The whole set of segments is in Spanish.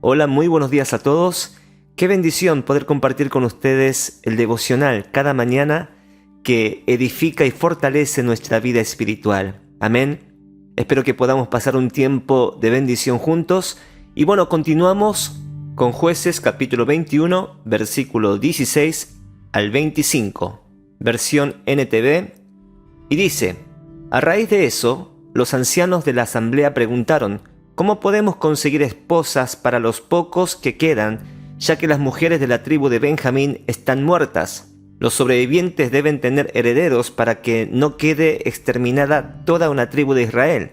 Hola, muy buenos días a todos. Qué bendición poder compartir con ustedes el devocional cada mañana que edifica y fortalece nuestra vida espiritual. Amén. Espero que podamos pasar un tiempo de bendición juntos. Y bueno, continuamos con Jueces capítulo 21, versículo 16 al 25, versión NTV, y dice: a raíz de eso, los ancianos de la asamblea preguntaron: ¿cómo podemos conseguir esposas para los pocos que quedan, ya que las mujeres de la tribu de Benjamín están muertas? Los sobrevivientes deben tener herederos para que no quede exterminada toda una tribu de Israel.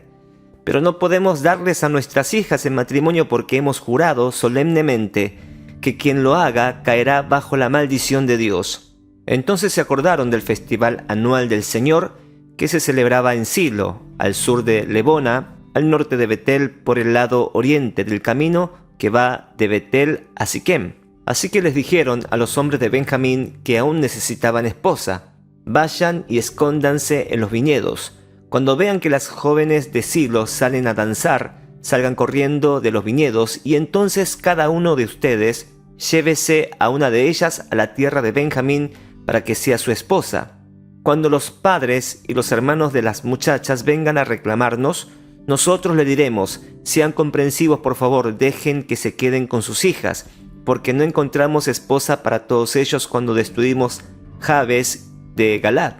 Pero no podemos darles a nuestras hijas en matrimonio porque hemos jurado solemnemente que quien lo haga caerá bajo la maldición de Dios. Entonces se acordaron del festival anual del Señor, que se celebraba en Silo, al sur de Lebona, al norte de Betel, por el lado oriente del camino que va de Betel a Siquem. Así que les dijeron a los hombres de Benjamín que aún necesitaban esposa: vayan y escóndanse en los viñedos. Cuando vean que las jóvenes de Silo salen a danzar, salgan corriendo de los viñedos, y entonces cada uno de ustedes llévese a una de ellas a la tierra de Benjamín para que sea su esposa. Cuando los padres y los hermanos de las muchachas vengan a reclamarnos, nosotros le diremos: sean comprensivos, por favor, dejen que se queden con sus hijas, porque no encontramos esposa para todos ellos cuando destruimos Jabes de Galad.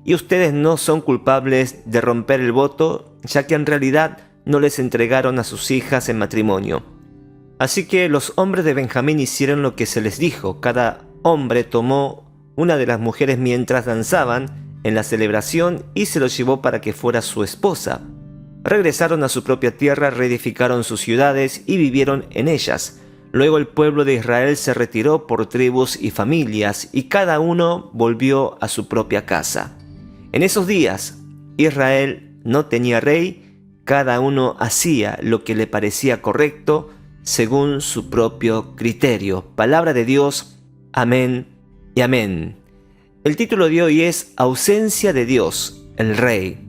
Y ustedes no son culpables de romper el voto, ya que en realidad no les entregaron a sus hijas en matrimonio. Así que los hombres de Benjamín hicieron lo que se les dijo. Cada hombre tomó una de las mujeres mientras danzaban en la celebración y se lo llevó para que fuera su esposa. Regresaron a su propia tierra, reedificaron sus ciudades y vivieron en ellas. Luego el pueblo de Israel se retiró por tribus y familias, y cada uno volvió a su propia casa. En esos días, Israel no tenía rey, cada uno hacía lo que le parecía correcto según su propio criterio. Palabra de Dios, amén y amén. El título de hoy es Ausencia de Dios, el Rey.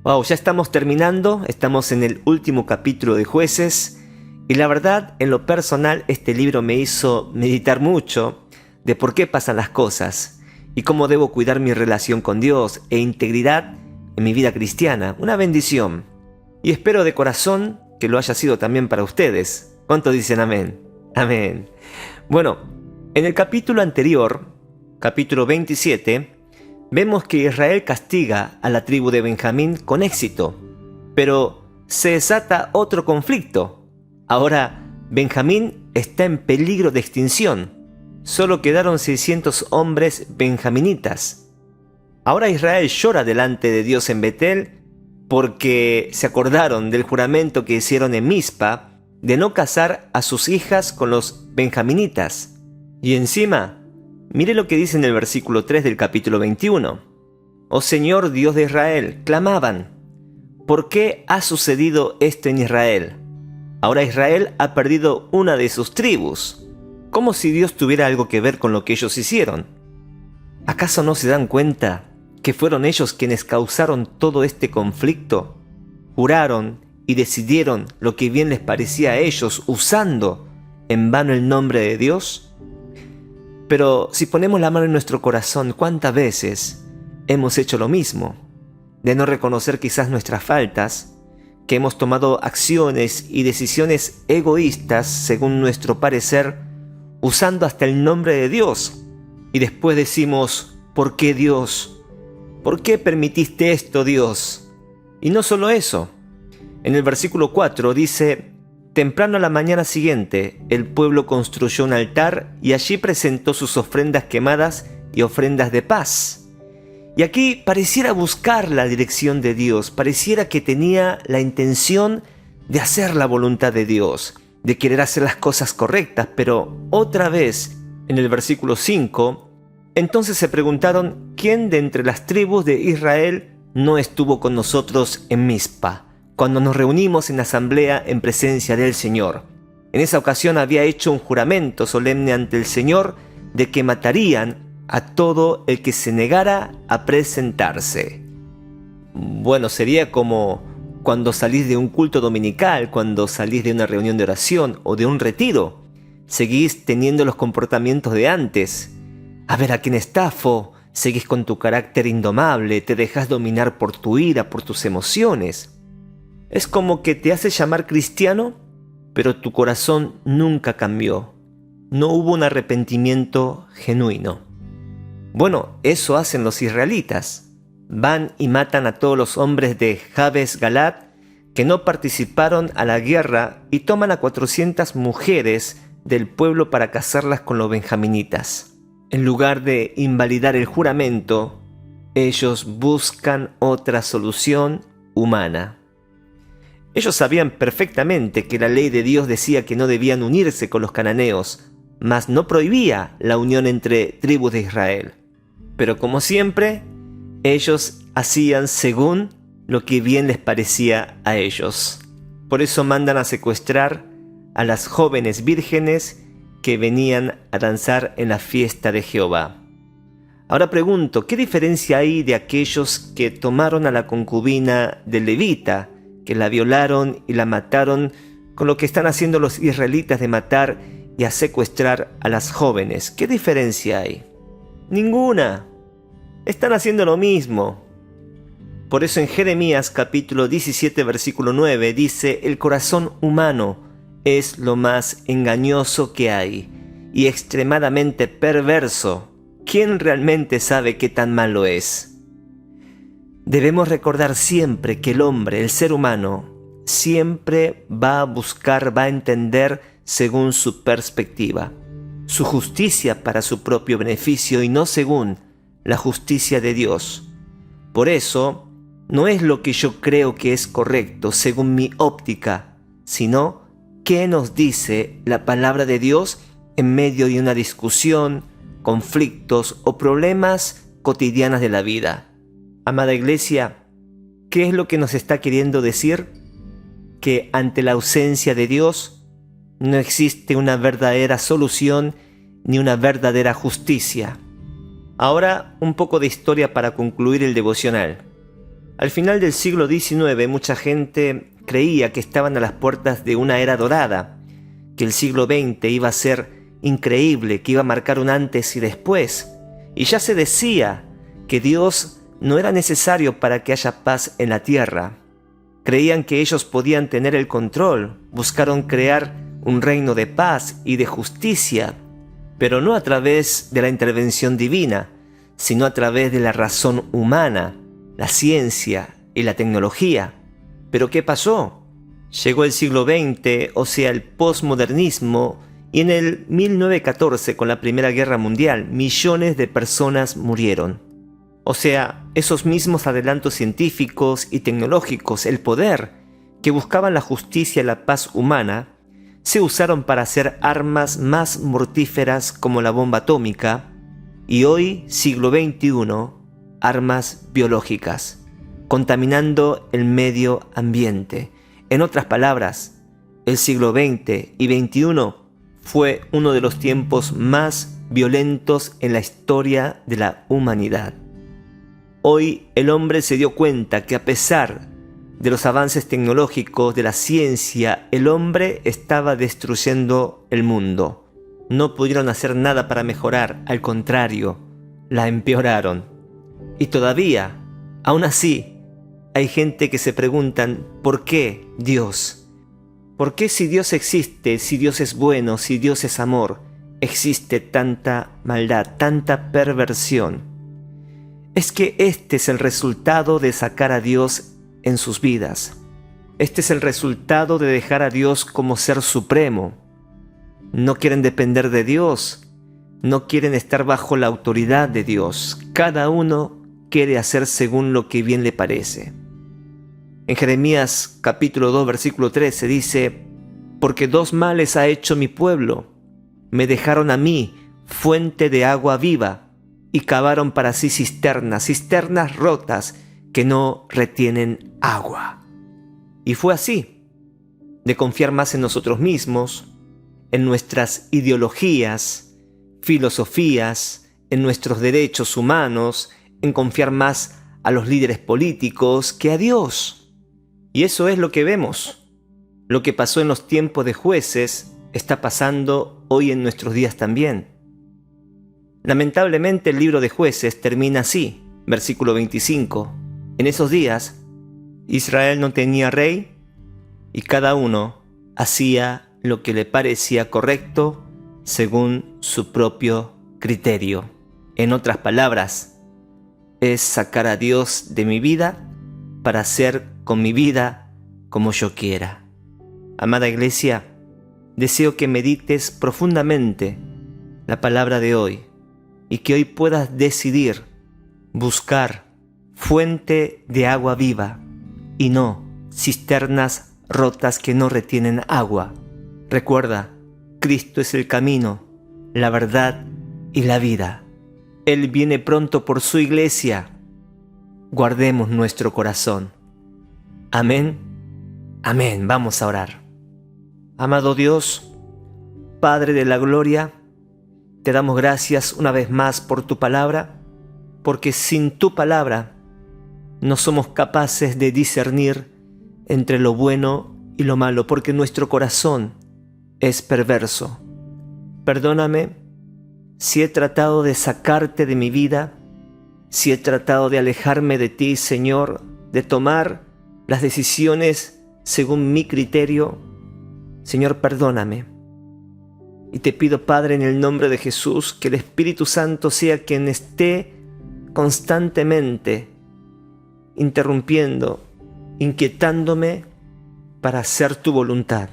Wow, ya estamos terminando, estamos en el último capítulo de Jueces, y la verdad, en lo personal, este libro me hizo meditar mucho de por qué pasan las cosas y cómo debo cuidar mi relación con Dios e integridad en mi vida cristiana. Una bendición, y espero de corazón que lo haya sido también para ustedes. ¿Cuántos dicen amén? Amén. Bueno, en el capítulo anterior, capítulo 27, vemos que Israel castiga a la tribu de Benjamín con éxito, pero se desata otro conflicto. Ahora Benjamín está en peligro de extinción. Solo quedaron 600 hombres benjaminitas. Ahora Israel llora delante de Dios en Betel porque se acordaron del juramento que hicieron en Mizpa de no casar a sus hijas con los benjaminitas. Y encima, mire lo que dice en el versículo 3 del capítulo 21. Oh Señor Dios de Israel, clamaban: ¿por qué ha sucedido esto en Israel? Ahora Israel ha perdido una de sus tribus. Como si Dios tuviera algo que ver con lo que ellos hicieron. ¿Acaso no se dan cuenta que fueron ellos quienes causaron todo este conflicto? Juraron y decidieron lo que bien les parecía a ellos, usando en vano el nombre de Dios. Pero si ponemos la mano en nuestro corazón, ¿cuántas veces hemos hecho lo mismo? De no reconocer quizás nuestras faltas, que hemos tomado acciones y decisiones egoístas según nuestro parecer, usando hasta el nombre de Dios. Y después decimos: ¿por qué Dios? ¿Por qué permitiste esto, Dios? Y no solo eso. En el versículo 4 dice: temprano a la mañana siguiente, el pueblo construyó un altar y allí presentó sus ofrendas quemadas y ofrendas de paz. Y aquí pareciera buscar la dirección de Dios, pareciera que tenía la intención de hacer la voluntad de Dios, de querer hacer las cosas correctas, pero otra vez, en el versículo 5, entonces se preguntaron: ¿quién de entre las tribus de Israel no estuvo con nosotros en Mizpa, cuando nos reunimos en asamblea en presencia del Señor? En esa ocasión había hecho un juramento solemne ante el Señor de que matarían a todo el que se negara a presentarse. Bueno, sería como cuando salís de un culto dominical, cuando salís de una reunión de oración o de un retiro, seguís teniendo los comportamientos de antes. A ver a quién estafo, seguís con tu carácter indomable, te dejas dominar por tu ira, por tus emociones. Es como que te haces llamar cristiano, pero tu corazón nunca cambió. No hubo un arrepentimiento genuino. Bueno, eso hacen los israelitas. Van y matan a todos los hombres de Jabes Galad que no participaron a la guerra y toman a 400 mujeres del pueblo para casarlas con los benjaminitas. En lugar de invalidar el juramento, ellos buscan otra solución humana. Ellos sabían perfectamente que la ley de Dios decía que no debían unirse con los cananeos, mas no prohibía la unión entre tribus de Israel. Pero como siempre, ellos hacían según lo que bien les parecía a ellos. Por eso mandan a secuestrar a las jóvenes vírgenes que venían a danzar en la fiesta de Jehová. Ahora pregunto, ¿qué diferencia hay de aquellos que tomaron a la concubina del levita, que la violaron y la mataron, con lo que están haciendo los israelitas de matar y a secuestrar a las jóvenes? ¿Qué diferencia hay? Ninguna. Están haciendo lo mismo. Por eso en Jeremías capítulo 17 versículo 9 dice: el corazón humano es lo más engañoso que hay y extremadamente perverso. ¿Quién realmente sabe qué tan malo es? Debemos recordar siempre que el hombre, el ser humano, siempre va a buscar, va a entender según su perspectiva, su justicia para su propio beneficio y no según la justicia de Dios. Por eso, no es lo que yo creo que es correcto según mi óptica, sino qué nos dice la palabra de Dios en medio de una discusión, conflictos o problemas cotidianos de la vida. Amada Iglesia, ¿qué es lo que nos está queriendo decir? Que ante la ausencia de Dios no existe una verdadera solución ni una verdadera justicia. Ahora un poco de historia para concluir el devocional. Al final del siglo XIX mucha gente creía que estaban a las puertas de una era dorada, que el siglo XX iba a ser increíble, que iba a marcar un antes y después. Y ya se decía que Dios no era necesario para que haya paz en la tierra. Creían que ellos podían tener el control, buscaron crear un reino de paz y de justicia, pero no a través de la intervención divina, sino a través de la razón humana, la ciencia y la tecnología. ¿Pero qué pasó? Llegó el siglo XX, o sea, el posmodernismo, y en el 1914, con la Primera Guerra Mundial, millones de personas murieron. O sea, esos mismos adelantos científicos y tecnológicos, el poder, que buscaban la justicia y la paz humana, se usaron para hacer armas más mortíferas como la bomba atómica, y hoy, siglo XXI, armas biológicas, contaminando el medio ambiente. En otras palabras, el siglo XX y XXI fue uno de los tiempos más violentos en la historia de la humanidad. Hoy el hombre se dio cuenta que a pesar de los avances tecnológicos, de la ciencia, el hombre estaba destruyendo el mundo. No pudieron hacer nada para mejorar, al contrario, la empeoraron. Y todavía, aún así, hay gente que se preguntan, ¿por qué Dios? ¿Por qué si Dios existe, si Dios es bueno, si Dios es amor, existe tanta maldad, tanta perversión? Es que este es el resultado de sacar a Dios en sus vidas. Este es el resultado de dejar a Dios como ser supremo. No quieren depender de Dios, no quieren estar bajo la autoridad de Dios. Cada uno quiere hacer según lo que bien le parece. En Jeremías capítulo 2 versículo 13 dice: porque dos males ha hecho mi pueblo, me dejaron a mí fuente de agua viva y cavaron para sí cisternas rotas que no retienen agua. Y fue así, de confiar más en nosotros mismos, en nuestras ideologías, filosofías, en nuestros derechos humanos, en confiar más a los líderes políticos que a Dios. Y eso es lo que vemos. Lo que pasó en los tiempos de jueces está pasando hoy en nuestros días también. Lamentablemente el libro de Jueces termina así, versículo 25. En esos días, Israel no tenía rey y cada uno hacía lo que le parecía correcto según su propio criterio. En otras palabras, es sacar a Dios de mi vida para hacer con mi vida como yo quiera. Amada Iglesia, deseo que medites profundamente la palabra de hoy y que hoy puedas decidir buscar fuente de agua viva y no cisternas rotas que no retienen agua. Recuerda, Cristo es el camino, la verdad y la vida. Él viene pronto por su iglesia. Guardemos nuestro corazón. Amén. Amén. Vamos a orar. Amado Dios, Padre de la gloria, te damos gracias una vez más por tu palabra, porque sin tu palabra no somos capaces de discernir entre lo bueno y lo malo, porque nuestro corazón es perverso. Perdóname si he tratado de sacarte de mi vida, si he tratado de alejarme de ti, Señor, de tomar las decisiones según mi criterio. Señor, perdóname. Y te pido, Padre, en el nombre de Jesús, que el Espíritu Santo sea quien esté constantemente interrumpiendo, inquietándome para hacer tu voluntad.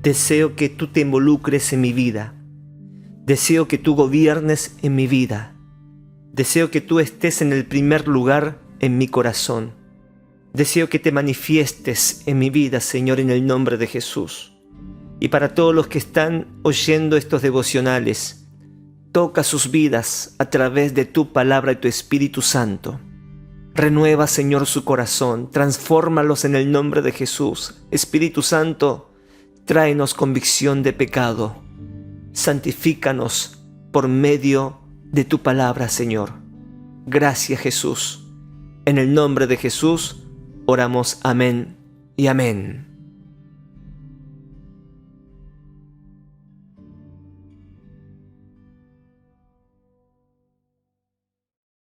Deseo que tú te involucres en mi vida. Deseo que tú gobiernes en mi vida. Deseo que tú estés en el primer lugar en mi corazón. Deseo que te manifiestes en mi vida, Señor, en el nombre de Jesús. Y para todos los que están oyendo estos devocionales, toca sus vidas a través de tu palabra y tu Espíritu Santo. Renueva, Señor, su corazón, transfórmalos en el nombre de Jesús. Espíritu Santo, tráenos convicción de pecado. Santifícanos por medio de tu palabra, Señor. Gracias, Jesús. En el nombre de Jesús oramos. Amén y amén.